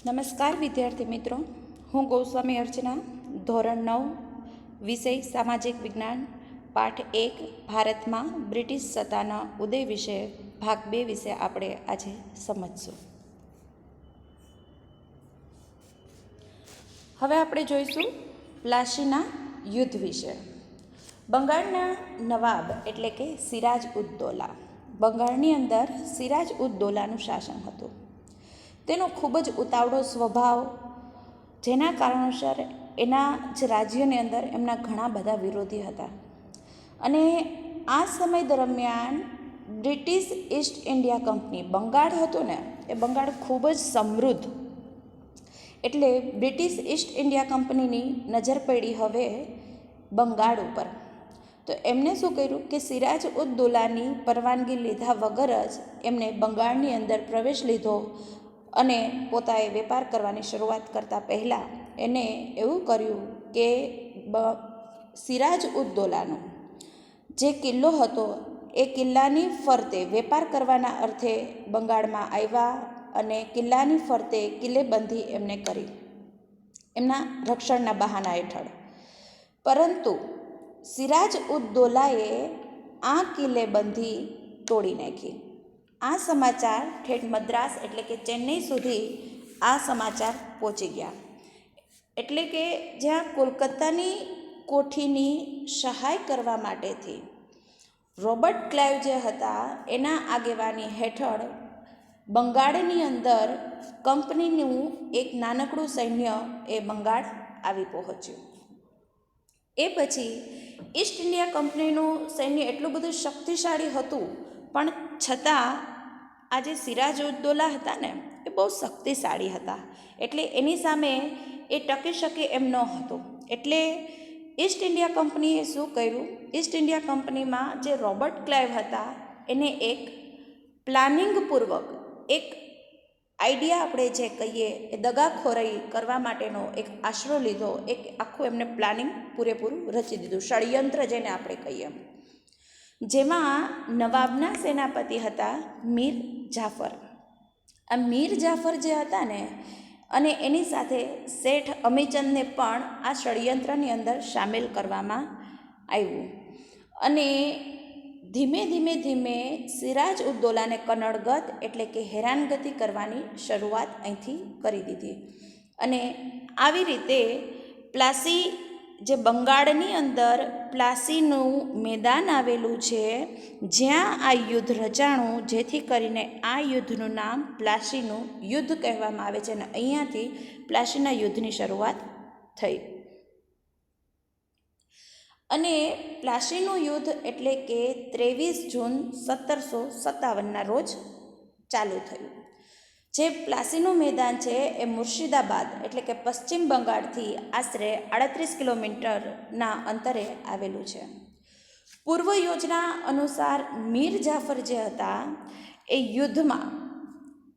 નમસ્કાર વિદ્યાર્થી મિત્રો, હું ગોસ્વામી અર્ચના, ધોરણ 9, વિષય સામાજિક વિજ્ઞાન, પાઠ 1 ભારતમાં બ્રિટિશ સત્તાના ઉદય વિશે ભાગ 2 વિશે આપણે આજે સમજશું. હવે આપણે જોઈશું પ્લાસીના યુદ્ધ વિશે. બંગાળના નવાબ એટલે કે સિરાજ ઉદ દૌલા, બંગાળની અંદર સિરાજ ઉદ દૌલાનું શાસન હતું. તેનો ખૂબ જ ઉતાવળો સ્વભાવ, જેના કારણોસર એના જ રાજ્યની અંદર એમના ઘણા બધા વિરોધી હતા. અને આ સમય દરમિયાન British East India company, Bengal હતું ને એ બંગાળ ખૂબ જ સમૃદ્ધ, એટલે બ્રિટિશ ઈસ્ટ ઇન્ડિયા કંપનીની નજર પડી હવે બંગાળ ઉપર. તો એમને શું કર્યું કે સિરાજ ઉદ દૌલાની પરવાનગી લીધા વગર જ એમને બંગાળની અંદર પ્રવેશ લીધો અને પોતાએ વેપાર કરવાની શરૂઆત કરતાં પહેલાં એને એવું કર્યું કે સિરાજ ઉદ દૌલાનો જે કિલ્લો હતો એ કિલ્લાની ફરતે વેપાર કરવાના અર્થે બંગાળમાં આવ્યા અને કિલ્લાની ફરતે કિલ્લેબંધી એમને કરી એમના રક્ષણના બહાના હેઠળ. પરંતુ સિરાજ ઉદ દૌલાએ આ કિલ્લેબંધી તોડી નાખી. આ સમાચાર ઠેઠ મદ્રાસ એટલે કે ચેન્નઈ સુધી આ સમાચાર પહોંચી ગયા. એટલે કે જ્યાં કોલકાતાની કોઠીની સહાય કરવા માટેથી રોબર્ટ ક્લાઇવ જે હતા એના આગેવાની હેઠળ બંગાળની અંદર કંપનીનું એક નાનકડું સૈન્ય એ બંગાળ આવી પહોંચ્યું. એ પછી ઈસ્ટ ઇન્ડિયા કંપનીનું સૈન્ય એટલું બધું શક્તિશાળી હતું, પણ છતાં આજે સિરાજ ઉદ દૌલા હતા ને એ બહુ શક્તિશાળી હતા, એટલે એની સામે એ ટકી શકે એમ ન હતું. એટલે ઈસ્ટ ઇન્ડિયા કંપનીએ શું કર્યું, ઈસ્ટ ઇન્ડિયા કંપનીમાં જે રોબર્ટ ક્લાઇવ હતા એને એક પ્લાનિંગપૂર્વક એક આઈડિયા આપણે જે કહીએ એ દગાખોરી કરવા માટેનો એક આશરો લીધો, એક આખું એમને પ્લાનિંગ પૂરેપૂરું રચી દીધું, ષડયંત્ર જેને આપણે કહીએ, જેમાં નવાબના સેનાપતિ હતા મીર જાફર. આ મીર જાફર જે હતા ને અને એની સાથે શેઠ અમીચંદને પણ આ ષડયંત્રની અંદર સામેલ કરવામાં આવ્યું. અને ધીમે ધીમે સિરાજ ઉદ દૌલાને કનડગત એટલે કે હેરાનગતિ કરવાની શરૂઆત અહીંથી કરી દીધી. અને આવી રીતે પ્લાસી, જે બંગાળની અંદર પ્લાસીનું મેદાન આવેલું છે, જ્યાં આ યુદ્ધ રચાણું, જેથી કરીને આ યુદ્ધનું નામ પ્લાસીનું યુદ્ધ કહેવામાં આવે છે. અને અહીંયાથી પ્લાસીના યુદ્ધની શરૂઆત થઈ. અને પ્લાસીનું યુદ્ધ એટલે કે 23 જૂન 1757ના રોજ ચાલુ થયું. જે પ્લાસીનું મેદાન છે એ મુર્શિદાબાદ એટલે કે પશ્ચિમ બંગાળથી આશરે 38 કિલોમીટરના અંતરે આવેલું છે. પૂર્વ યોજના અનુસાર મીર જાફર જે હતા એ યુદ્ધમાં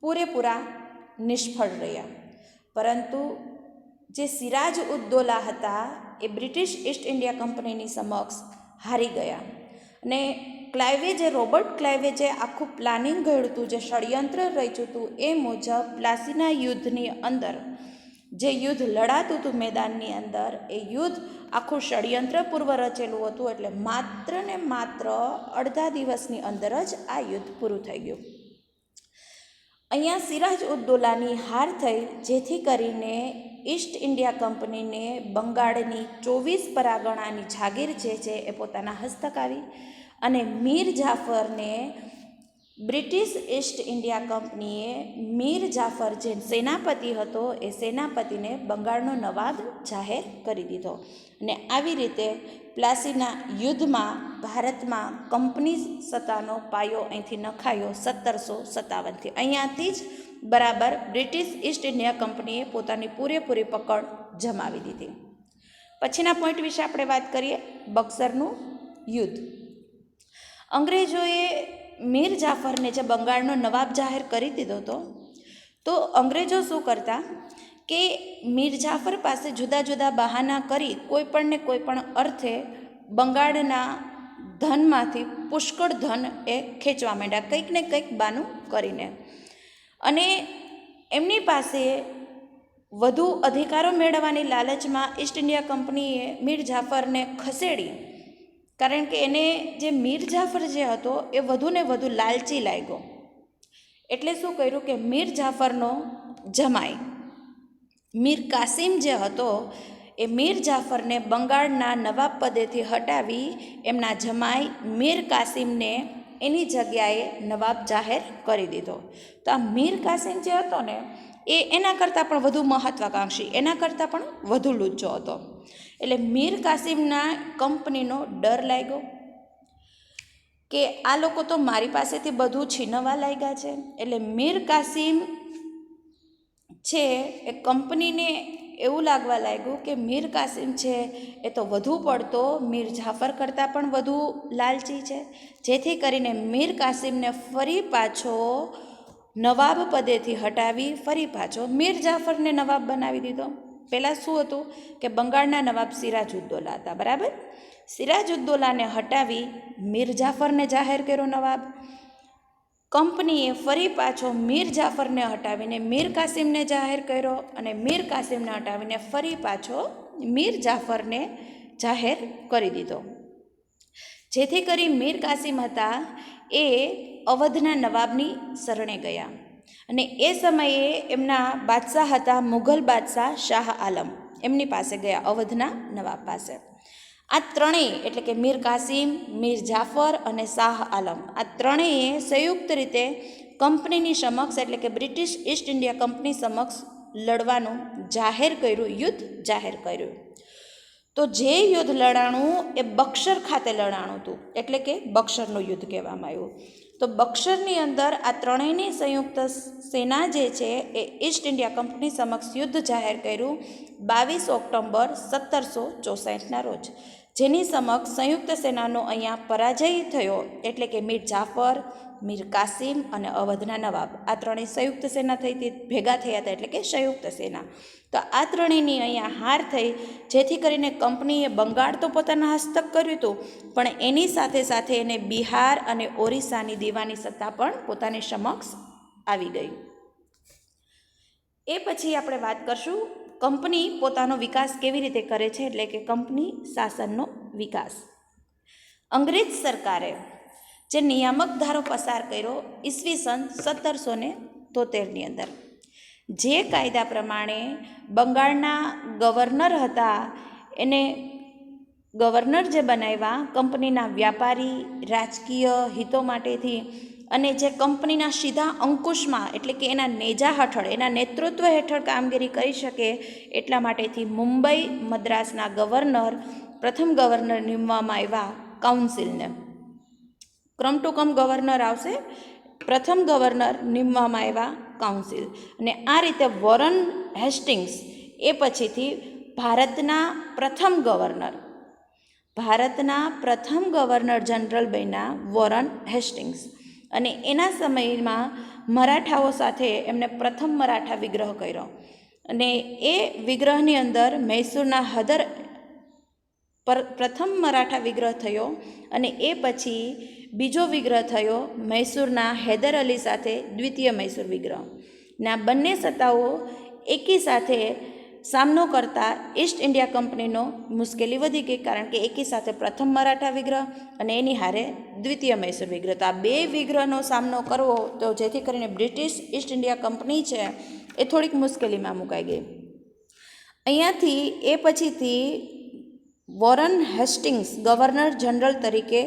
પૂરેપૂરા નિષ્ફળ રહ્યા, પરંતુ જે સિરાજ ઉદ દૌલા હતા એ બ્રિટિશ ઈસ્ટ ઇન્ડિયા કંપનીની સમક્ષ હારી ગયા. અને ક્લાઇવે, જે રોબર્ટ ક્લાઇવે જે આખું પ્લાનિંગ ઘડ્યું હતું, જે ષડયંત્ર રચ્યું હતું, એ મુજબ પ્લાસીના યુદ્ધની અંદર જે યુદ્ધ લડાતું હતું મેદાનની અંદર, એ યુદ્ધ આખું ષડયંત્રપૂર્વ રચેલું હતું. એટલે માત્ર ને માત્ર અડધા દિવસની અંદર જ આ યુદ્ધ પૂરું થઈ ગયું. અહીંયા સિરાજ ઉદ દૌલાની હાર થઈ, જેથી કરીને ઈસ્ટ ઇન્ડિયા કંપનીને બંગાળની 24 પરગણાની જાગીર જે છે એ પોતાના હસ્તક આવી. અને મીર જાફરને બ્રિટિશ ઈસ્ટ ઇન્ડિયા કંપનીએ મીર જાફર જે સેનાપતિ હતો એ સેનાપતિને બંગાળનો નવાબ જાહેર કરી દીધો. અને આવી રીતે પ્લાસીના યુદ્ધમાં ભારતમાં કંપની સત્તાનો પાયો અહીંથી નખાયો 1757થી. અહીંયાથી જ બરાબર બ્રિટિશ ઈસ્ટ ઇન્ડિયા કંપનીએ પોતાની પૂરેપૂરી પકડ જમાવી દીધી. પછીના પોઈન્ટ વિશે આપણે વાત કરીએ, બક્સરનું યુદ્ધ. અંગ્રેજોએ મીર જાફરને જે બંગાળનો નવાબ જાહેર કરી દીધો હતો, તો અંગ્રેજો શું કરતા કે મીર જાફર પાસે જુદા જુદા બહાના કરી કોઈ પણ અર્થે બંગાળના ધનમાંથી પુષ્કળ ધન એ ખેંચવા માંડ્યા, કંઈક ને કંઈક બાનું કરીને. અને એમની પાસે વધુ અધિકારો મેળવવાની લાલચમાં ઈસ્ટ ઇન્ડિયા કંપનીએ મીર જાફરને ખસેડી, કારણ કે એને જે મીર જાફર જે હતો એ વધુને વધુ લાલચી લાગ્યો. એટલે શું કર્યું કે મીર જાફરનો જમાઈ મીર કાસિમ જે હતો એ મીર જાફરને બંગાળના નવાબ પદેથી હટાવી એમના જમાઈ મીર કાસિમને એની જગ્યાએ નવાબ જાહેર કરી દીધો. તો આ મીર કાસિમ જે હતો ને એ એના કરતાં પણ વધુ મહત્વાકાંક્ષી, એના કરતાં પણ વધુ લુચ્ચો હતો. એટલે મીર કાસિમના કંપનીનો ડર લાગ્યો કે આ લોકો તો મારી પાસેથી બધું છીનવવા લાગ્યા છે. એટલે મીર કાસિમ છે એ કંપનીને એવું લાગવા લાગ્યું કે મીર કાસિમ છે એ તો વધુ પડતો મીર જાફર કરતાં પણ વધુ લાલચી છે, જેથી કરીને મીર કાસિમને ફરી પાછો નવાબ પદેથી હટાવી ફરી પાછો મીર જાફરને નવાબ બનાવી દીધો. પહેલાં શું હતું કે બંગાળના નવાબ સિરાજુદ્દૌલા હતા, બરાબર. સિરાજુદ્દૌલાને હટાવી મીર જાફરને જાહેર કર્યો નવાબ. કંપનીએ ફરી પાછો મીર જાફરને હટાવીને મીર કાસિમને જાહેર કર્યો અને મીર કાસિમને હટાવીને ફરી પાછો મીર જાફરને જાહેર કરી દીધો. જેથી કરી મીર કાસિમ હતા એ અવધના નવાબની શરણે ગયા અને એ સમયે એમના બાદશાહ હતા મુઘલ બાદશાહ શાહ આલમ, એમની પાસે ગયા, અવધના નવાબ પાસે. આ ત્રણેય એટલે કે મીર કાસિમ, મીર જાફર અને શાહ આલમ, આ ત્રણેય સંયુક્ત રીતે કંપનીની સમક્ષ એટલે કે બ્રિટિશ ઈસ્ટ ઇન્ડિયા કંપની સમક્ષ લડવાનું જાહેર કર્યું, યુદ્ધ જાહેર કર્યું. તો જે યુદ્ધ લડાણું એ બક્સર ખાતે લડાણું હતું, એટલે કે બક્સરનું યુદ્ધ કહેવામાં આવ્યું. તો બક્સરની અંદર આ ત્રણેયની સંયુક્ત સેના જે છે એ ઈસ્ટ ઇન્ડિયા કંપની સમક્ષ યુદ્ધ જાહેર કર્યું 22 ઓક્ટોબર 1764ના રોજ, જેની સમક્ષ સંયુક્ત સેનાનો અહીંયા પરાજય થયો. એટલે કે મીર જાફર, મીર કાસિમ અને અવધના નવાબ, આ ત્રણેય સંયુક્ત સેના થઈ ભેગા થયા હતા, એટલે કે સંયુક્ત સેના. તો આ ત્રણેયની અહીંયા હાર થઈ, જેથી કરીને કંપનીએ બંગાળ તો પોતાના હસ્તક કર્યું હતું, પણ એની સાથે સાથે એને બિહાર અને ઓરિસ્સાની દીવાની સત્તા પણ પોતાની સમક્ષ આવી ગઈ. એ પછી આપણે વાત કરશું કંપની પોતાનો વિકાસ કેવી રીતે કરે છે, એટલે કે કંપની શાસનનો વિકાસ. અંગ્રેજ સરકારે જે નિયામક ધારો પસાર કર્યો ઈસવીસન 1773ની અંદર, જે કાયદા પ્રમાણે બંગાળના ગવર્નર હતા એને ગવર્નર જે બનાવ્યા કંપનીના વ્યાપારી રાજકીય હિતો માટેથી, અને જે કંપનીના સીધા અંકુશમાં એટલે કે એના નેજા હેઠળ, એના નેતૃત્વ હેઠળ કામગીરી કરી શકે એટલા માટેથી મુંબઈ મદ્રાસના ગવર્નર, પ્રથમ ગવર્નર નીમવામાં આવ્યા કાઉન્સિલને. ક્રમ ટુ ક્રમ ગવર્નર આવશે, પ્રથમ ગવર્નર નીમવામાં આવ્યા કાઉન્સિલ. અને આ રીતે વોરન હેસ્ટિંગ્સ એ પછીથી ભારતના પ્રથમ ગવર્નર જનરલ બન્યા વોરન હેસ્ટિંગ્સ. અને એના સમયમાં મરાઠાઓ સાથે એમને પ્રથમ મરાઠા વિગ્રહ કર્યો અને એ વિગ્રહની અંદર મૈસૂરના હૈદર પ્રથમ મરાઠા વિગ્રહ થયો અને એ પછી બીજો વિગ્રહ થયો મૈસૂરના હૈદર અલી સાથે દ્વિતીય મૈસૂર વિગ્રહ. ને આ બંને સત્તાઓ એકી સાથે સામનો કરતા ઈસ્ટ ઇન્ડિયા કંપનીનો મુશ્કેલી વધી ગઈ, કારણ કે એકી સાથે પ્રથમ મરાઠા વિગ્રહ અને એની હારે દ્વિતીય મૈસૂર વિગ્રહ. તો આ બે વિગ્રહનો સામનો કરવો, તો જેથી કરીને બ્રિટિશ ઈસ્ટ ઇન્ડિયા કંપની છે એ થોડીક મુશ્કેલીમાં મુકાઈ ગઈ. અહીંયાથી એ પછીથી વોરન હેસ્ટિંગ્સ ગવર્નર જનરલ તરીકે,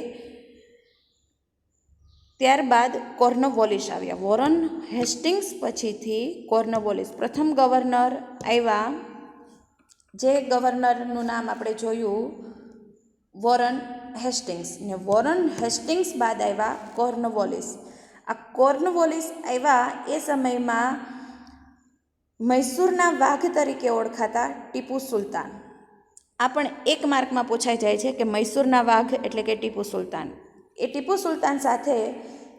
ત્યારબાદ કોર્નવોલિસ આવ્યા. વોરન હેસ્ટિંગ્સ પછીથી કોર્નવોલિસ પ્રથમ ગવર્નર આવ્યા. જે ગવર્નરનું નામ આપણે જોયું વોરન હેસ્ટિંગ્સ, ને વોરન હેસ્ટિંગ્સ બાદ આવ્યા કોર્નવોલિસ. આ કોર્નવોલિસ આવ્યા એ સમયમાં મૈસૂરના વાઘ તરીકે ઓળખાતા ટીપુ સુલતાન. આ પણ એક માર્કમાં પૂછાઈ જાય છે કે મૈસૂરના વાઘ એટલે કે ટીપુ સુલતાન. એ ટીપુ સુલતાન સાથે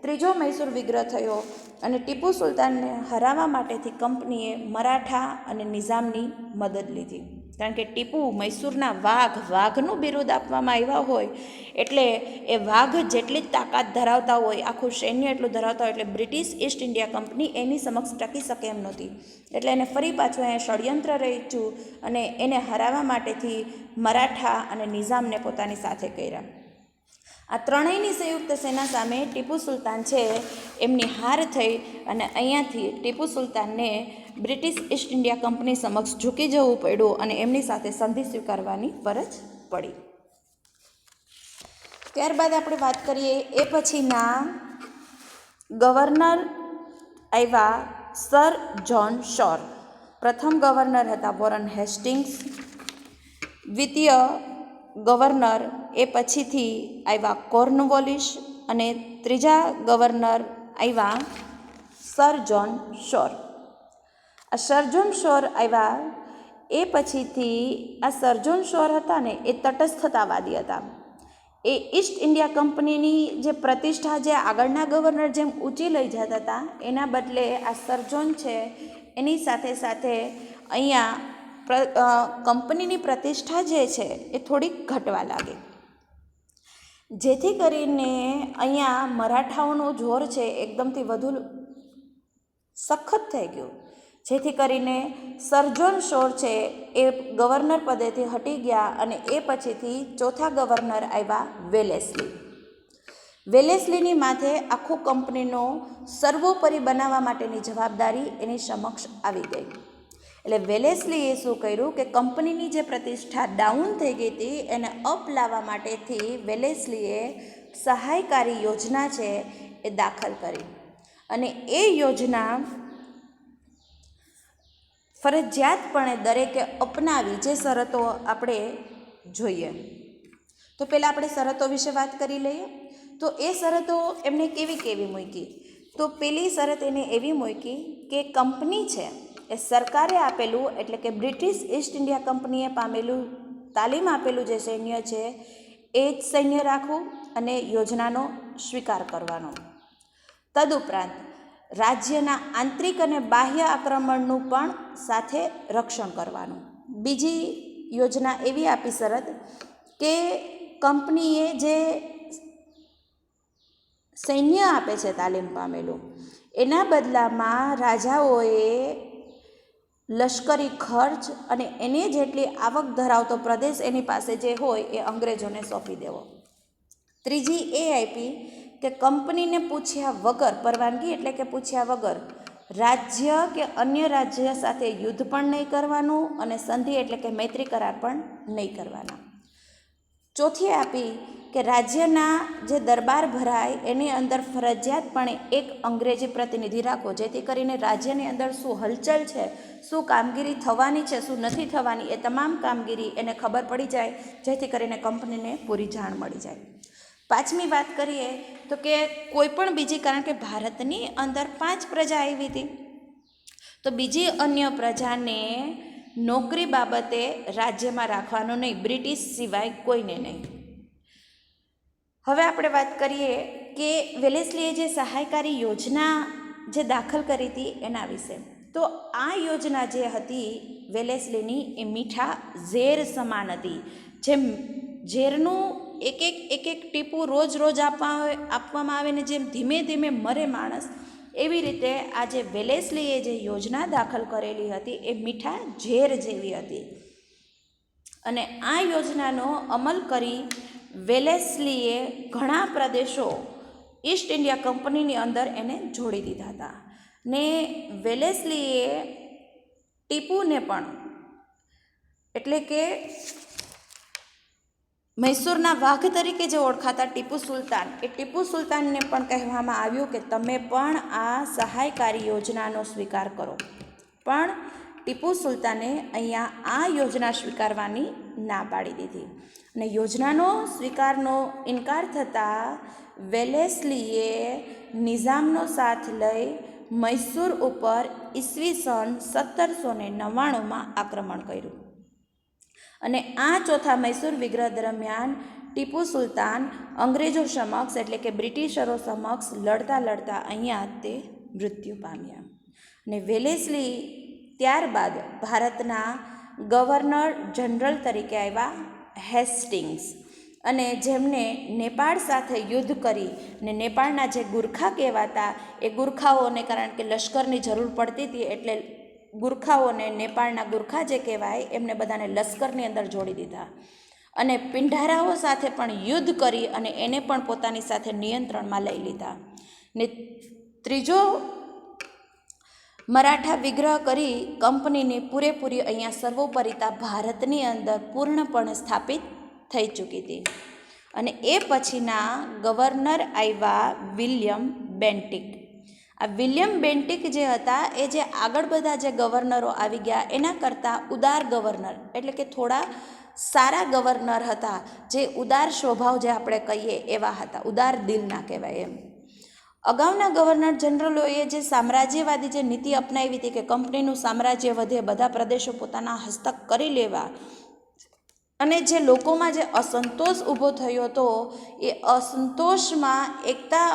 ત્રીજો મૈસૂર વિગ્રહ થયો અને ટીપુ સુલતાનને હરાવવા માટેથી કંપનીએ મરાઠા અને નિઝામની મદદ લીધી. કારણ કે ટીપુ મૈસૂરના વાઘનું બિરુદ આપવામાં આવ્યા હોય એટલે એ વાઘ જેટલી જ તાકાત ધરાવતા હોય, આખું સૈન્ય એટલું ધરાવતા હોય, એટલે બ્રિટિશ ઈસ્ટ ઇન્ડિયા કંપની એની સમક્ષ ટકી શકે એમ નહોતી. એટલે એને ફરી પાછું અહીંયા ષડયંત્ર રચ્યું અને એને હરાવવા માટેથી મરાઠા અને નિઝામને પોતાની સાથે કર્યા. આ ત્રણેયની સંયુક્ત સેના સામે ટીપુ સુલતાન છે એમની હાર થઈ અને અહીંયાથી ટીપુ સુલતાનને બ્રિટિશ ઈસ્ટ ઇન્ડિયા કંપની સમક્ષ ઝૂકી જવું પડ્યું અને એમની સાથે સંધિ સ્વીકારવાની ફરજ પડી. ત્યારબાદ આપણે વાત કરીએ એ પછીના ગવર્નર આવ્યા સર જ્હોન શોર. પ્રથમ ગવર્નર હતા વોરન હેસ્ટિંગ્સ. દ્વિતીય ગવર્નર એ પછીથી આવ્યા કોર્નવોલિસ અને ત્રીજા ગવર્નર આવ્યા સર જ્હોન શોર. આ સર જ્હોન શોર આવ્યા એ પછીથી આ સર જ્હોન શોર હતા ને એ તટસ્થતાવાદી હતા. એ ઈસ્ટ ઇન્ડિયા કંપનીની જે પ્રતિષ્ઠા જે આગળના ગવર્નર જેમ ઊંચી લઈ જતા હતા એના બદલે આ સર જ્હોન છે એની સાથે સાથે અહીંયા કંપનીની પ્રતિષ્ઠા જે છે એ થોડીક ઘટવા લાગી, જેથી કરીને અહીંયા મરાઠાઓનું જોર છે એકદમથી વધુ સખત થઈ ગયું, જેથી કરીને સર જ્હોન શોર છે એ ગવર્નર પદેથી હટી ગયા અને એ પછીથી ચોથા ગવર્નર આવ્યા વેલેસ્લી. વેલેસ્લીની માથે આખું કંપનીનો સર્વોપરી બનાવવા માટેની જવાબદારી એની સમક્ષ આવી ગઈ. એટલે વેલેસ્લીએ શું કર્યું કે કંપનીની જે પ્રતિષ્ઠા ડાઉન થઈ ગઈ હતી એને અપ લાવવા માટેથી વેલેસ્લીએ સહાયકારી યોજના છે એ દાખલ કરી અને એ યોજના ફરજિયાતપણે દરેકે અપનાવી. જે શરતો આપણે જોઈએ તો પહેલાં આપણે શરતો વિશે વાત કરી લઈએ. તો એ શરતો એમણે કેવી કેવી મૂકી? તો પહેલી શરત એને એવી મૂકી કે કંપની છે એ સરકારે આપેલું એટલે કે બ્રિટિશ ઈસ્ટ ઇન્ડિયા કંપનીએ પામેલું તાલીમ આપેલું જે સૈન્ય છે એ જ સૈન્ય રાખવું અને યોજનાનો સ્વીકાર કરવાનો. તદુપરાંત રાજ્યના આંતરિક અને બાહ્ય આક્રમણનું પણ સાથે રક્ષણ કરવાનું. બીજી યોજના એવી આપી શરત કે કંપનીએ જે સૈન્ય આપે છે તાલીમ પામેલું એના બદલામાં રાજાઓએ લશ્કરી ખર્ચ અને એને જેટલી આવક ધરાવતો પ્રદેશ એની પાસે જે હોય એ અંગ્રેજોને સોંપી દેવો. ત્રીજી એ આપી કે કંપનીને પૂછ્યા વગર, પરવાનગી એટલે કે પૂછ્યા વગર રાજ્ય કે અન્ય રાજ્ય સાથે યુદ્ધ પણ નહીં કરવાનું અને સંધિ એટલે કે મૈત્રી કરાર પણ નહીં કરવાના. ચોથી આપી કે રાજ્યના જે દરબાર ભરાય એની અંદર ફરજિયાતપણે એક અંગ્રેજી પ્રતિનિધિ રાખો, જેથી કરીને રાજ્યની અંદર શું હલચલ છે, શું કામગીરી થવાની છે, શું નથી થવાની, એ તમામ કામગીરી એને ખબર પડી જાય, જેથી કરીને કંપનીને પૂરી જાણ મળી જાય. પાંચમી વાત કરીએ તો કે કોઈ પણ બીજી, કારણ કે ભારતની અંદર 5 પ્રજા આવી હતી તો બીજી અન્ય પ્રજાને નોકરી બાબતે રાજ્યમાં રાખવાનું નહીં, બ્રિટિશ સિવાય કોઈને નહીં. હવે આપણે વાત કરીએ કે વેલેસ્લીએ જે સહાયકારી યોજના જે દાખલ કરી હતી એના વિશે. તો આ યોજના જે હતી વેલેસ્લીની એ મીઠા ઝેર સમાન હતી. જેમ ઝેરનું એક એક ટીપું રોજ આપવામાં આવે ને જેમ ધીમે ધીમે મરે માણસ, એવી રીતે આ જે વેલેસ્લીએ જે યોજના દાખલ કરેલી હતી એ મીઠા ઝેર જેવી હતી. અને આ યોજનાનો અમલ કરી વેલેસ્લીએ ઘણા પ્રદેશો ઈસ્ટ ઇન્ડિયા કંપનીની અંદર એને જોડી દીધા હતા. ને વેલેસ્લીએ ટીપુને પણ, એટલે કે મૈસૂરના વાઘ તરીકે જે ઓળખાતા ટીપુ સુલતાન, એ ટીપુ સુલતાનને પણ કહેવામાં આવ્યું કે તમે પણ આ સહાયકારી યોજનાનો સ્વીકાર કરો. પણ ટીપુ સુલતાને અહીંયા આ યોજના સ્વીકારવાની ના પાડી દીધી અને યોજનાનો સ્વીકારનો ઇનકાર થતાં વેલેસ્લીએ નિઝામનો સાથ લઈ મૈસૂર ઉપર ઈસવીસન 1799માં આક્રમણ કર્યું. અને આ ચોથા મૈસૂર વિગ્રહ દરમિયાન ટીપુ સુલતાન અંગ્રેજો સમક્ષ એટલે કે બ્રિટિશરો સમક્ષ લડતા લડતા અહીંયા તે મૃત્યુ પામ્યા. અને વેલેસ્લી ત્યારબાદ ભારતના ગવર્નર જનરલ તરીકે આવ્યા હેસ્ટિંગ્સ, અને જેમને નેપાળ સાથે યુદ્ધ કરી ને નેપાળના જે ગુરખા કહેવાતા એ ગુરખાઓને, કારણ કે લશ્કરની જરૂર પડતી હતી એટલે ગુરખાઓને, નેપાળના ગુરખા જે કહેવાય એમને બધાને લશ્કરની અંદર જોડી દીધા, અને પિંઢારાઓ સાથે પણ યુદ્ધ કરી અને એને પણ પોતાની સાથે નિયંત્રણમાં લઈ લીધા. ને ત્રીજો મરાઠા વિગ્રહ કરી કંપનીની પૂરેપૂરી અહીંયા સર્વોપરિતા ભારતની અંદર પૂર્ણપણે સ્થાપિત થઈ ચૂકી હતી. અને એ પછીના ગવર્નર આવ્યા વિલિયમ બેન્ટિક. આ વિલિયમ બેન્ટિક જે હતા એ જે આગળ બધા જે ગવર્નરો આવી ગયા એના કરતાં ઉદાર ગવર્નર, એટલે કે થોડા સારા ગવર્નર હતા, જે ઉદાર સ્વભાવ જે આપણે કહીએ એવા હતા, ઉદાર દિલના કહેવાય એમ. અગાઉના ગવર્નર જનરલોએ જે સામ્રાજ્યવાદી જે નીતિ અપનાવી હતી કે કંપનીનું સામ્રાજ્ય વધે, બધા પ્રદેશો પોતાના હસ્તક કરી લેવા, અને જે લોકોમાં જે અસંતોષ ઊભો થયો હતો એ અસંતોષમાં એકતા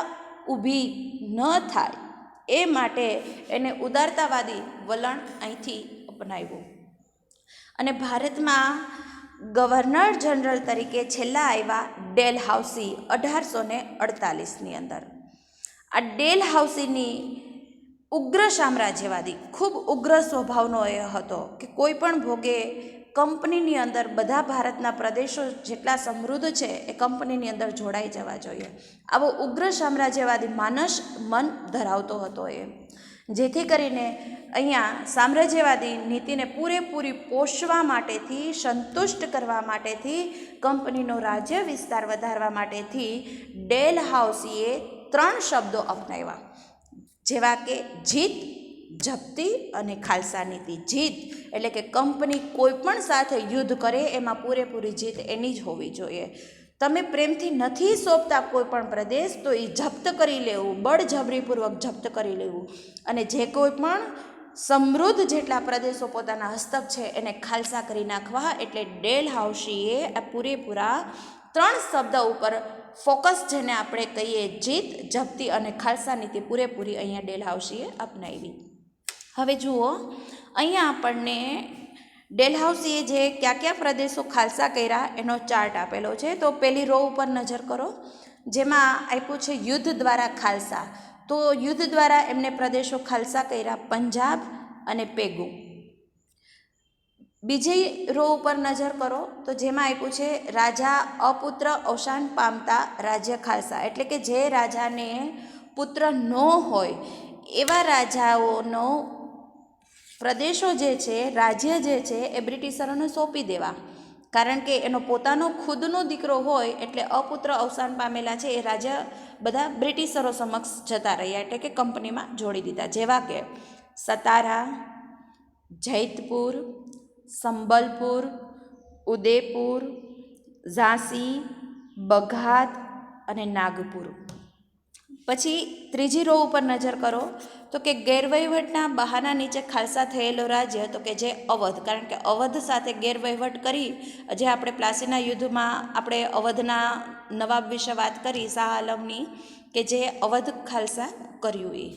ઊભી ન થાય એ માટે એને ઉદારતાવાદી વલણ અહીંથી અપનાવ્યું. અને ભારતમાં ગવર્નર જનરલ તરીકે છેલ્લા આવ્યા ડેલહાઉસી 1848ની અંદર. આ ડેલહાઉસીની ઉગ્ર સામ્રાજ્યવાદી, ખૂબ ઉગ્ર સ્વભાવનો એ હતો કે કોઈ પણ ભોગે કંપનીની અંદર બધા ભારતના પ્રદેશો જેટલા સમૃદ્ધ છે એ કંપનીની અંદર જોડાઈ જવા જોઈએ. આવો ઉગ્ર સામ્રાજ્યવાદી માનસ મન ધરાવતો હતો એ, જેથી કરીને અહીંયા સામ્રાજ્યવાદી નીતિને પૂરેપૂરી પોષવા માટેથી, સંતુષ્ટ કરવા માટેથી, કંપનીનો રાજ્ય વિસ્તાર વધારવા માટેથી ડેલહાઉસીએ 3 શબ્દો અપનાવ્યા, જેવા કે જીત, જપ્તી અને ખાલસા નીતિ. જીત એટલે કે કંપની કોઈ પણ સાથે યુદ્ધ કરે એમાં પૂરેપૂરી જીત એની જ હોવી જોઈએ. તમે પ્રેમથી નથી સોંપતા કોઈ પણ પ્રદેશ તો એ જપ્ત કરી લેવું, બળજબરીપૂર્વક જપ્ત કરી લેવું, અને જે કોઈ પણ સમૃદ્ધ જેટલા પ્રદેશો પોતાના હસ્તક છે એને ખાલસા કરી નાખવા. એટલે ડેલહાઉસીએ આ પૂરેપૂરા 3 શબ્દ ઉપર ફોકસ, જેને આપણે કહીએ જીત, જપ્તી અને ખાલસા નીતિ, પૂરેપૂરી અહીંયા ડેલહાઉસીએ અપનાવી. હવે જુઓ, અહીંયા આપણને ડેલહાઉસીએ જે કયા પ્રદેશો ખાલસા કર્યા એનો ચાર્ટ આપેલો છે. તો પહેલી રો ઉપર નજર કરો, જેમાં આપ્યું છે યુદ્ધ દ્વારા ખાલસા. તો યુદ્ધ દ્વારા એમને પ્રદેશો ખાલસા કર્યા પંજાબ અને પેગુ. બીજી રો ઉપર નજર કરો તો જેમાં આપ્યું છે રાજા અપુત્ર અવસાન પામતા રાજ્ય ખાલસા, એટલે કે જે રાજાને પુત્ર ન હોય એવા રાજાઓનો પ્રદેશો જે છે, રાજ્ય જે છે એ બ્રિટિશરોને સોંપી દેવા. કારણ કે એનો પોતાનો ખુદનો દીકરો હોય એટલે અપુત્ર અવસાન પામેલા છે એ રાજ્ય બધા બ્રિટિશરો સમક્ષ જતા રહ્યા, એટલે કે કંપનીમાં જોડી દીધા. જેવા કે સતારા, જૈતપુર, સંબલપુર, ઉદયપુર, ઝાંસી, બઘાત અને નાગપુર. પછી ત્રીજી રો ઉપર નજર કરો તો કે ગેરવહીવટના બહાના નીચે ખાલસા થયેલો રાજ્ય, તો કે જે અવધ, કારણ કે અવધ સાથે ગેરવહીવટ કરી, જે આપણે પ્લાસીના યુદ્ધમાં આપણે અવધના નવાબ વિશે વાત કરી, શાહ આલમની, કે જે અવધ ખાલસા કર્યું એ.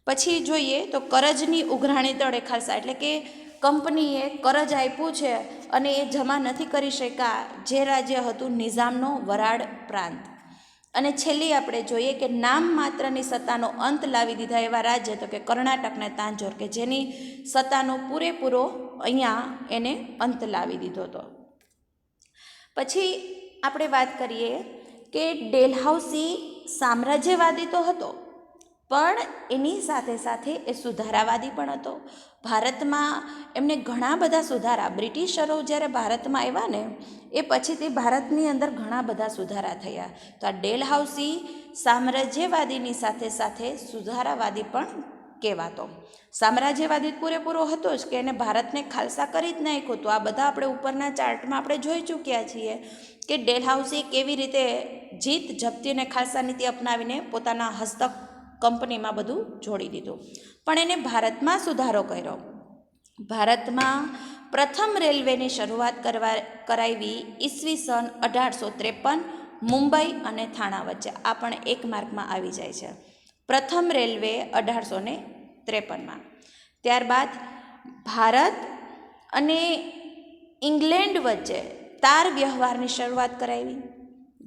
પછી જોઈએ તો કરજની ઉઘરાણી તળે ખાલસા, એટલે કે કંપનીએ કરજ આપ્યું છે અને એ જમા નથી કરી શક્યા, જે રાજ્ય હતું નિઝામનો વરાડ પ્રાંત. અને છેલ્લી આપણે જોઈએ કે નામ માત્રની સત્તાનો અંત લાવી દીધા એવા રાજ્ય, તો કે કર્ણાટકને તાંજોર, કે જેની સત્તાનો પૂરેપૂરો અહીંયા એને અંત લાવી દીધો હતો. પછી આપણે વાત કરીએ કે ડેલહાઉસી સામ્રાજ્યવાદી તો હતો, પણ એની સાથે સાથે એ સુધારાવાદી પણ હતો. ભારતમાં એમને ઘણા બધા સુધારા, બ્રિટિશરો જ્યારે ભારતમાં આવ્યા ને એ પછીથી ભારતની અંદર ઘણા બધા સુધારા થયા. તો આ ડેલહાઉસી સામ્રાજ્યવાદીની સાથે સાથે સુધારાવાદી પણ કહેવાતો. સામ્રાજ્યવાદી પૂરેપૂરો હતો જ કે એને ભારતને ખાલસા કરી જ નાખ્યું. તો આ બધા આપણે ઉપરના ચાર્ટમાં આપણે જોઈ ચૂક્યા છીએ કે ડેલહાઉસી કેવી રીતે જીત, જપ્તી અને ખાલસા નીતિ અપનાવીને પોતાના હસ્તક કંપનીમાં બધું જોડી દીધું. પણ એને ભારતમાં સુધારો કર્યો. ભારતમાં પ્રથમ રેલવેની શરૂઆત કરાવી ઈસવીસન 1853 મુંબઈ અને થાણા વચ્ચે. આ પણ એક માર્કમાં આવી જાય છે. પ્રથમ રેલવે 1853માં. ત્યારબાદ ભારત અને ઇંગ્લેન્ડ વચ્ચે તાર વ્યવહારની શરૂઆત કરાવી,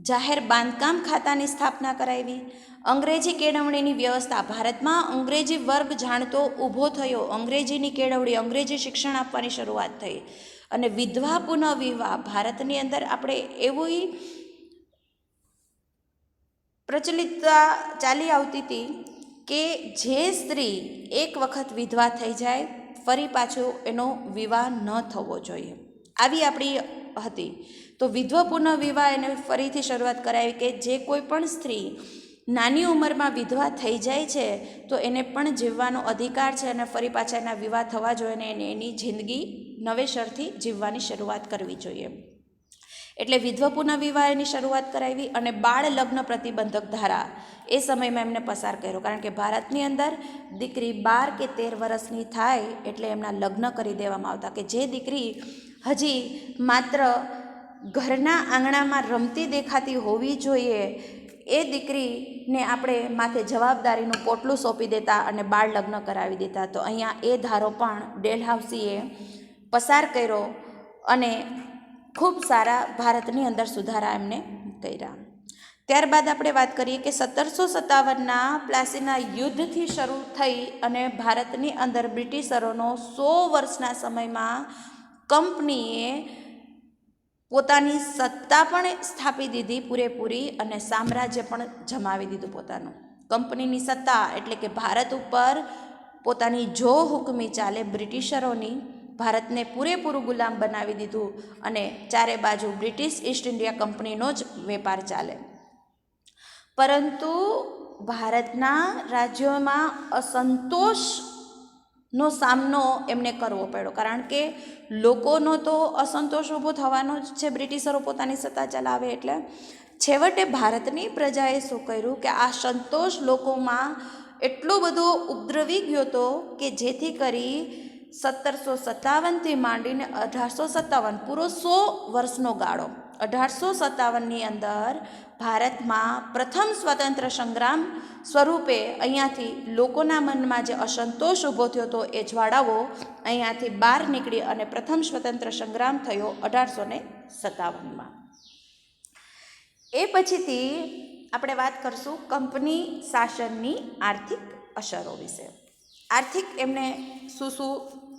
જાહેર બાંધકામ ખાતાની સ્થાપના કરાવી, અંગ્રેજી કેળવણીની વ્યવસ્થા, ભારતમાં અંગ્રેજી વર્ગ જાણતો ઊભો થયો, અંગ્રેજીની કેળવણી, અંગ્રેજી શિક્ષણ આપવાની શરૂઆત થઈ, અને વિધવા પુનઃવિવાહ ભારતની અંદર આપણે એવી પ્રચલિતતા ચાલી આવતી હતી કે જે સ્ત્રી એક વખત વિધવા થઈ જાય ફરી પાછો એનો વિવાહ ન થવો જોઈએ, આવી આપણી હતી. તો વિધવા પુનઃવિવાહ એને ફરીથી શરૂઆત કરાવી કે જે કોઈ પણ સ્ત્રી નાની ઉંમરમાં વિધવા થઈ જાય છે તો એને પણ જીવવાનો અધિકાર છે અને ફરી પાછા એના વિવાહ થવા જોઈએ અને એને એની જિંદગી નવેસરથી જીવવાની શરૂઆત કરવી જોઈએ. એટલે વિધવા પુનઃવિવાહની શરૂઆત કરાવી અને બાળ લગ્ન પ્રતિબંધક ધારા એ સમયમાં એમને પસાર કર્યો, કારણ કે ભારતની અંદર દીકરી 12 કે 13 વર્ષની થાય એટલે એમના લગ્ન કરી દેવામાં આવતા, કે જે દીકરી હજી માત્ર ઘરના આંગણામાં રમતી દેખાતી હોવી જોઈએ એ દીકરીને આપણે માથે જવાબદારીનું પોટલું સોંપી દેતા અને બાળ લગ્ન કરાવી દેતા. તો અહીંયા એ ધારો પણ ડેલહાઉસીએ પસાર કર્યો અને ખૂબ સારા ભારતની અંદર સુધારા એમને કર્યા. ત્યારબાદ આપણે વાત કરીએ કે 1757ના પ્લાસીના યુદ્ધથી શરૂ થઈ અને ભારતની અંદર બ્રિટિશરોનો 100 વર્ષના સમયમાં કંપનીએ પોતાની સત્તા પણ સ્થાપી દીધી પૂરેપૂરી અને સામ્રાજ્ય પણ જમાવી દીધું પોતાનું. કંપનીની સત્તા એટલે કે ભારત ઉપર પોતાની જો હુકમી ચાલે બ્રિટિશરોની, ભારતને પૂરેપૂરું ગુલામ બનાવી દીધું અને ચારે બાજુ બ્રિટિશ ઈસ્ટ ઇન્ડિયા કંપનીનો જ વેપાર ચાલે. પરંતુ ભારતના રાજ્યોમાં અસંતોષનો સામનો એમને કરવો પડ્યો, કારણ કે લોકોનો તો અસંતોષ ઊભો થવાનો જ છે બ્રિટિશરો પોતાની સત્તા ચલાવે એટલે. છેવટે ભારતની પ્રજાએ શું કર્યું કે આ સંતોષ લોકોમાં એટલો બધો ઉપદ્રવી ગયો હતો કે જેથી કરી 1757થી માંડીને 1857 પૂરો 100 વર્ષનો ગાળો, 1857ની અંદર ભારતમાં પ્રથમ સ્વતંત્ર સંગ્રામ સ્વરૂપે અહીંયાથી લોકોના મનમાં જે અસંતોષ ઊભો થયો હતો એ જ્વાળાઓ અહીંયાથી બહાર નીકળી અને પ્રથમ સ્વતંત્ર સંગ્રામ થયો 1857માં. એ પછીથી આપણે વાત કરશું કંપની શાસનની આર્થિક અસરો વિશે, આર્થિક એમને શું શું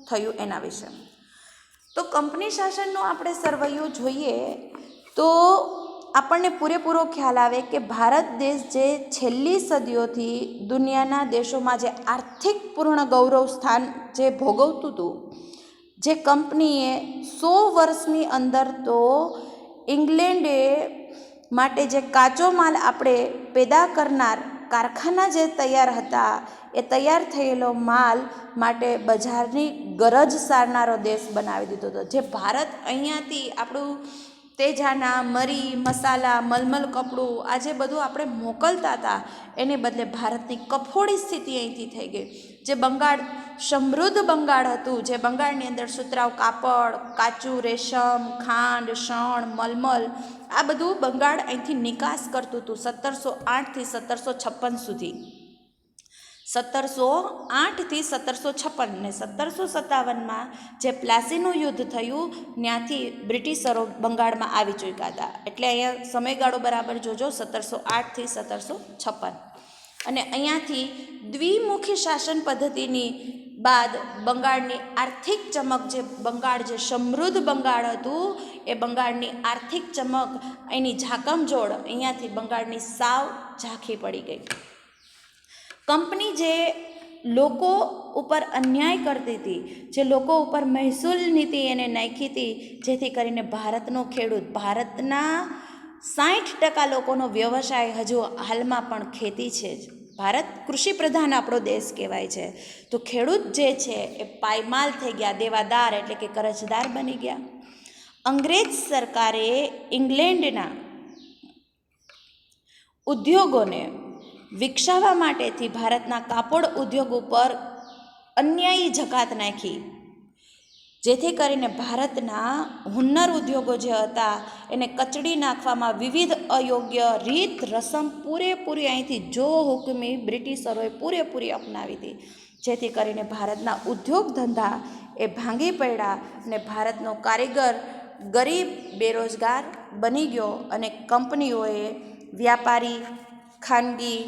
થયું એના વિશે. તો કંપની શાસનનો આપણે સરવૈયો જોઈએ તો આપણને પૂરેપૂરો ખ્યાલ આવે કે ભારત દેશ જે છેલ્લી સદીઓથી દુનિયાના દેશોમાં જે આર્થિક પૂર્ણ ગૌરવ સ્થાન જે ભોગવતું હતું, જે કંપનીએ 100 વર્ષની અંદર તો ઇંગ્લેન્ડે માટે જે કાચો માલ આપણે પેદા કરનાર કારખાના જે તૈયાર હતા એ તૈયાર થયેલો માલ માટે બજારની ગરજ સારનારો દેશ બનાવી દીધો હતો. જે ભારત અહીંયાથી આપણું તેજાના, મરી, મસાલા, મલમલ કપડું આ જે બધું આપણે મોકલતા હતા એને બદલે ભારતની કફોડી સ્થિતિ અહીંથી થઈ ગઈ. જે બંગાળ સમૃદ્ધ બંગાળ હતું, જે બંગાળની અંદર સુતરાઉ કાપડ, કાચું રેશમ, ખાંડ, શણ, મલમલ આ બધું બંગાળ અહીંથી નિકાસ કરતું હતું 1708થી 1756 સુધી. 1708થી 1756 ને 1757માં જે પ્લાસીનું યુદ્ધ થયું ત્યાંથી બ્રિટિશરો બંગાળમાં આવી ચૂક્યા હતા. એટલે અહીંયા સમયગાળો બરાબર જોજો 1708થી 1756. અને અહીંયાથી દ્વિમુખી શાસન પદ્ધતિની બાદ બંગાળની આર્થિક ચમક, જે બંગાળ જે સમૃદ્ધ બંગાળ હતું એ બંગાળની આર્થિક ચમક એની ઝાકમઝોળ અહીંયાથી બંગાળની સાવ ઝાંખી પડી ગઈ. કંપની જે લોકો ઉપર અન્યાય કરતી હતી, જે લોકો ઉપર મહેસૂલ નીતિ એને નાખી હતી, જેથી કરીને ભારતનો ખેડૂત, ભારતના 60% લોકોનો વ્યવસાય હજુ હાલમાં પણ ખેતી છે જ. ભારત કૃષિ પ્રધાન આપણો દેશ કહેવાય છે. તો ખેડૂત જે છે એ પાયમાલ થઈ ગયા, દેવાદાર એટલે કે કરજદાર બની ગયા. અંગ્રેજ સરકારે ઇંગ્લેન્ડના ઉદ્યોગોને વિકસાવવા માટેથી ભારતના કાપડ ઉદ્યોગ ઉપર અન્યાયી જકાત નાખી, જેથી કરીને ભારતના હુન્નર ઉદ્યોગો જે હતા એને કચડી નાખવામાં વિવિધ અયોગ્ય રીત રસમ પૂરેપૂરી અહીંથી જો હુકમી બ્રિટિશરોએ પૂરેપૂરી અપનાવી હતી, જેથી કરીને ભારતના ઉદ્યોગ ધંધા એ ભાંગી પડ્યા અને ભારતનો કારીગર ગરીબ બેરોજગાર બની ગયો અને કંપનીઓએ વ્યાપારી ખાનગી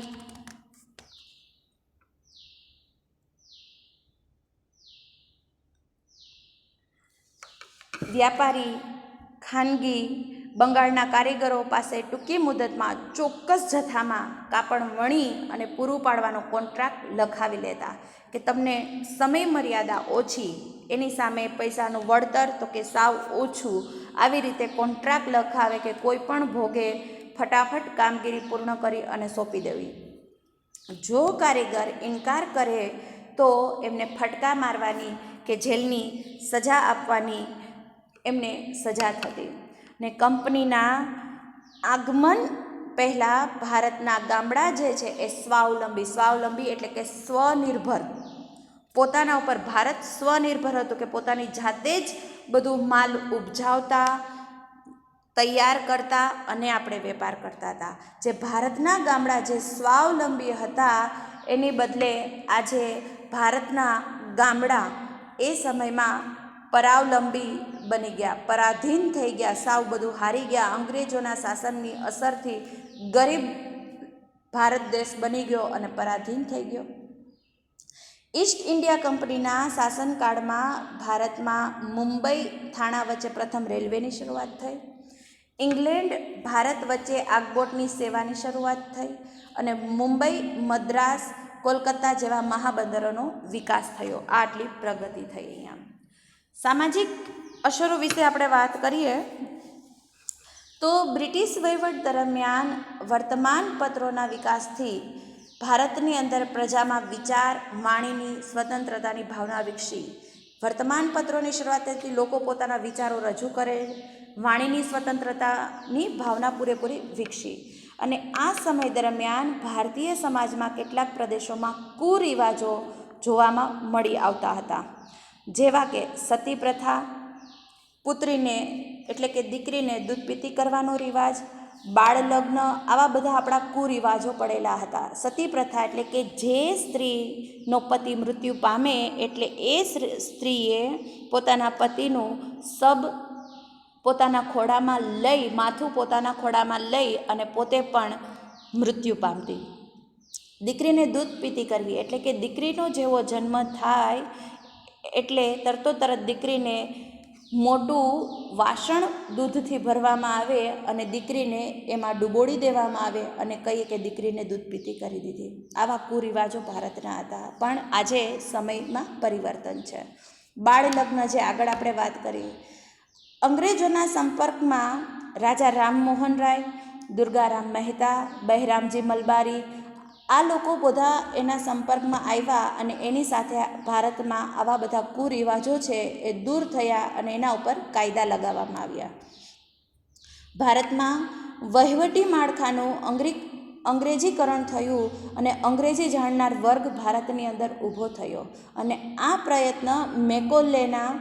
બંગાળના કારીગરો પાસે ટૂંકી મુદતમાં ચોક્કસ જથ્થામાં કાપડ વણી અને પૂરું પાડવાનો કોન્ટ્રાક્ટ લખાવી લેતા કે તમને સમય મર્યાદા ઓછી, એની સામે પૈસાનું વળતર તો કે સાવ ઓછું, આવી રીતે કોન્ટ્રાક્ટ લખાવે કે કોઈ પણ ભોગે ફટાફટ કામગીરી પૂર્ણ કરી અને સોંપી દેવી. જો કારીગર ઇનકાર કરે તો એમને ફટકા મારવાની કે જેલની સજા આપવાની એમને સજા થતી. ને કંપનીના આગમન પહેલાં ભારતના ગામડા જે છે એ સ્વાવલંબી એટલે કે સ્વનિર્ભર, પોતાના ઉપર ભારત સ્વનિર્ભર હતું કે પોતાની જાતે જ બધું માલ ઉપજાવતા, તૈયાર કરતા અને આપણે વેપાર કરતા હતા. જે ભારતના ગામડા જે સ્વાવલંબી હતા એની બદલે આજે ભારતના ગામડા એ સમયમાં પરાવલંબી બની ગયા, પરાધીન થઈ ગયા, સાવ બધું હારી ગયા. અંગ્રેજોના શાસનની અસરથી ગરીબ ભારત દેશ બની ગયો અને પરાધીન થઈ ગયો. ઈસ્ટ ઇન્ડિયા કંપનીના શાસનકાળમાં ભારતમાં મુંબઈ થાણા વચ્ચે પ્રથમ રેલવેની શરૂઆત થઈ. ઇંગ્લેન્ડ ભારત વચ્ચે આગબોટની સેવાની શરૂઆત થઈ અને મુંબઈ, મદ્રાસ, કોલકાતા જેવા મહાબંદરોનો વિકાસ થયો. આટલી પ્રગતિ થઈ. અહીંયા સામાજિક અસરો વિશે આપણે વાત કરીએ તો બ્રિટિશ વહીવટ દરમિયાન વર્તમાનપત્રોના વિકાસથી ભારતની અંદર પ્રજામાં વિચાર, વાણીની સ્વતંત્રતાની ભાવના વિકસી. વર્તમાનપત્રોની શરૂઆત થતી, લોકો પોતાના વિચારો રજૂ કરે, વાણીની સ્વતંત્રતાની ભાવના પૂરેપૂરી વિકસી. અને આ સમય દરમિયાન ભારતીય સમાજમાં કેટલાક પ્રદેશોમાં કુરિવાજો જોવામાં મળી આવતા હતા, જેવા કે સતી પ્રથા, પુત્રીને એટલે કે દીકરીને દૂધપીતી કરવાનો રિવાજ, બાળ લગ્ન, આવા બધા આપણા કુરિવાજો પડેલા હતા. સતી પ્રથા એટલે કે જે સ્ત્રીનો પતિ મૃત્યુ પામે એટલે એ સ્ત્રીએ પોતાના પતિનું પોતાના ખોળામાં લઈ, માથું પોતાના ખોળામાં લઈ અને પોતે પણ મૃત્યુ પામતી. દીકરીને દૂધ પીતી કરવી એટલે કે દીકરીનો જેવો જન્મ થાય એટલે તરત દીકરીને મોટું વાસણ દૂધથી ભરવામાં આવે અને દીકરીને એમાં ડૂબોળી દેવામાં આવે અને કહીએ કે દીકરીને દૂધ પીતી કરી દીધી. આવા કુરિવાજો ભારતના હતા. પણ આજે સમયમાં પરિવર્તન છે. બાળ લગ્ન જે આગળ આપણે વાત કરી, અંગ્રેજોના સંપર્કમાં રાજા રામમોહન રાય, દુર્ગારામ મહેતા, બહેરામજી મલબારી, આ લોકો બધા એના સંપર્કમાં આવ્યા અને એની સાથે ભારતમાં આવા બધા કુરિવાજો છે એ દૂર થયા અને એના ઉપર કાયદા લગાવવામાં આવ્યા. ભારતમાં વહીવટી માળખાનું અંગ્રેજીકરણ થયું અને અંગ્રેજી જાણનાર વર્ગ ભારતની અંદર ઊભો થયો. અને આ પ્રયત્ન મેકોલેના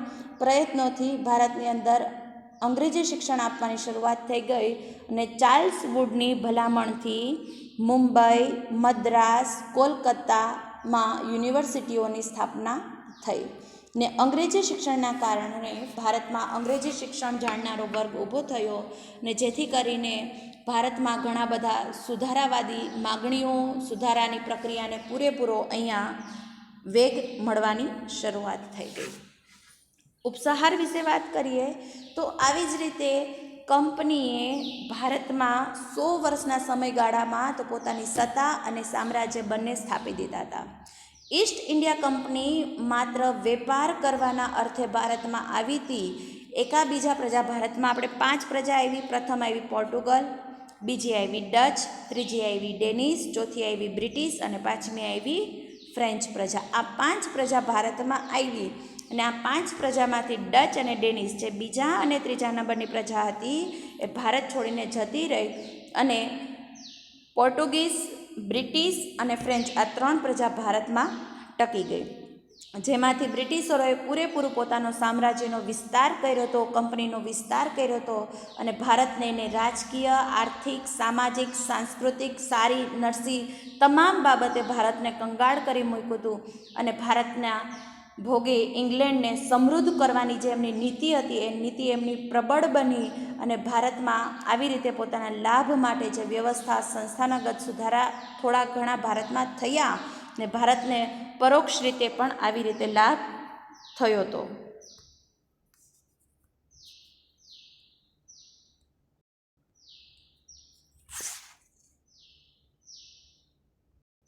પ્રયત્નોથી ભારતની અંદર અંગ્રેજી શિક્ષણ આપવાની શરૂઆત થઈ ગઈ અને ચાર્લ્સ વુડની ભલામણથી મુંબઈ, મદ્રાસ, કોલકાતામાં યુનિવર્સિટીઓની સ્થાપના થઈ ને અંગ્રેજી શિક્ષણના કારણે ભારતમાં અંગ્રેજી શિક્ષણ જાણનારો વર્ગ ઊભો થયો ને જેથી કરીને ભારતમાં ઘણા બધા સુધારાવાદી માગણીઓ, સુધારાની પ્રક્રિયાને પૂરેપૂરો અહીંયા વેગ મળવાની શરૂઆત થઈ ગઈ. ઉપસહાર વિશે વાત કરીએ તો આવી જ રીતે કંપનીએ ભારતમાં 100 વર્ષના સમયગાળામાં તો પોતાની સત્તા અને સામ્રાજ્ય બંને સ્થાપી દીધા હતા. ઈસ્ટ ઇન્ડિયા કંપની માત્ર વેપાર કરવાના અર્થે ભારતમાં આવી હતી. બીજા પ્રજા ભારતમાં આપણે 5 પ્રજા આવી. પ્રથમ આવી પોર્ટુગલ, બીજી આવી ડચ, ત્રીજી આવી ડેનિશ, ચોથી આવી બ્રિટિશ અને પાંચમી આવી ફ્રેન્ચ પ્રજા. આ 5 પ્રજા ભારતમાં આવી અને આ 5 પ્રજામાંથી ડચ અને ડેનિશ જે બીજા અને ત્રીજા નંબરની પ્રજા હતી એ ભારત છોડીને જતી રહી અને પોર્ટુગીઝ, બ્રિટિશ અને ફ્રેન્ચ આ 3 પ્રજા ભારતમાં ટકી ગઈ. જેમાંથી બ્રિટિશરોએ પૂરેપૂરું પોતાનો સામ્રાજ્યનો વિસ્તાર કર્યો હતો, કંપનીનો વિસ્તાર કર્યો હતો અને ભારતને એને રાજકીય, આર્થિક, સામાજિક, સાંસ્કૃતિક, સારી, નરસી તમામ બાબતે ભારતને કંગાળ કરી મૂક્યું હતું અને ભારતના ભોગે ઇંગ્લેન્ડને સમૃદ્ધ કરવાની જે એમની નીતિ હતી એ નીતિ એમની પ્રબળ બની અને ભારતમાં આવી રીતે પોતાના લાભ માટે જે વ્યવસ્થા સંસ્થાનાગત સુધારા થોડા ઘણા ભારતમાં થયા ને ભારતને પરોક્ષ રીતે પણ આવી રીતે લાભ થયો હતો.